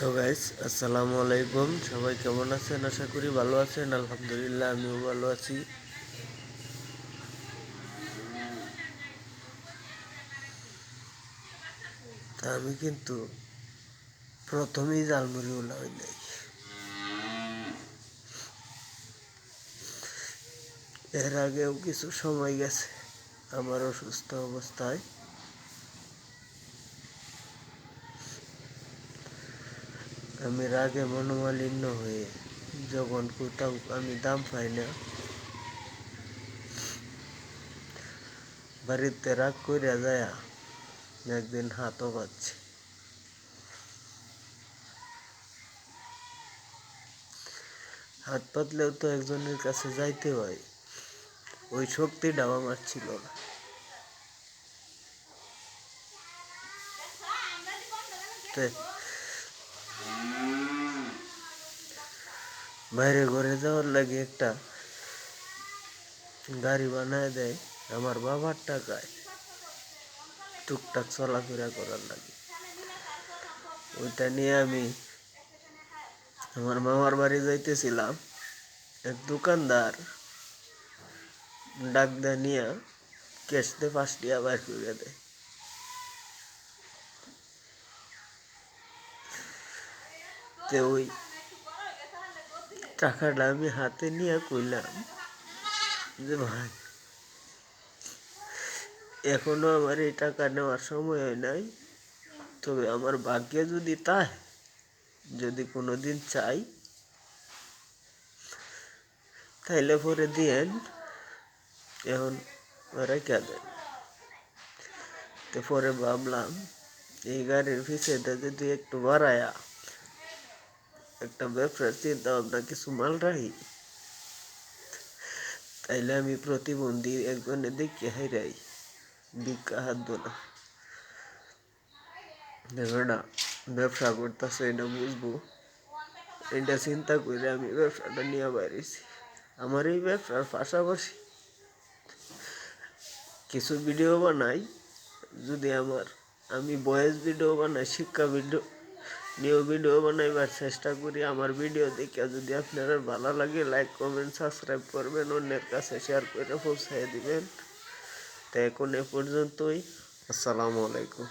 তো গাইস, আসসালামু আলাইকুম। সবাই কেমন আছেন? আশা করি ভালো আছেন। আলহামদুলিল্লাহ, আমিও ভালো আছি। তা আমি কিন্তু প্রথমেই জালমুড়ি হই নাই। এর আগেও কিছু সময় গেছে আমার অসুস্থ অবস্থায়। আমি রাগে মনোমালিন্য হয়ে যখন কোথাও আমি দাম পাই না, বাড়িতে রাগ কইরা যায় একদিন হাতও পাচ্ছি। হাত পাতলেও তো একজনের কাছে যাইতে হয়, ওই শক্তিটাও আমার ছিল না। বাইরে ঘরে যাওয়ার লাগে একটা গাড়ি বানায় দেয় আমার বাবার টাকায়, টুকটাক চলাফেরা করার লাগে। ওইটা নিয়ে আমি আমার মামার বাড়ি যাইতেছিলাম, এক দোকানদার ডাক দেয় নিয়ে কেসতে 5 টাকা বাইর করে দেয়। তো ওই টাকাটা আমি হাতে নিয়ে কইলাম যে ভাই, এখনো আমার এই টাকা নেওয়ার সময় হয় নাই, তবে আমার ভাগ্যে যদি তাই, যদি কোনোদিন চাই তাইলে পরে দিয়েন, এখন রেখে দেন। তো পরে ভাবলাম এই গাড়ির পিছনে যদি একটু বাড়ায়া একটা ব্যবসার চিন্তা ভাবনা কিছু মাল রাখি, তাইলে আমি প্রতিবন্ধী একজনের দেখে হাইরাই ভিক্ষা হাত না। না, ব্যবসা করতেছে এটা বুঝবো, এটা চিন্তা করে আমি ব্যবসাটা নিয়ে বাইরেছি। আমার এই ব্যবসার পাশাপাশি কিছু ভিডিও বানাই, যদি আমি ভয়েস ভিডিও বানাই, শিক্ষা ভিডিও নিউ ভিডিও বানাইবার চেষ্টা করি। আমার ভিডিও দেখে যদি আপনারা ভালো লাগে, লাইক কমেন্ট সাবস্ক্রাইব করবেন, অন্যের কাছে শেয়ার করে পৌঁছায় দিবেন। তো এখন এ পর্যন্তই। আসসালামু আলাইকুম।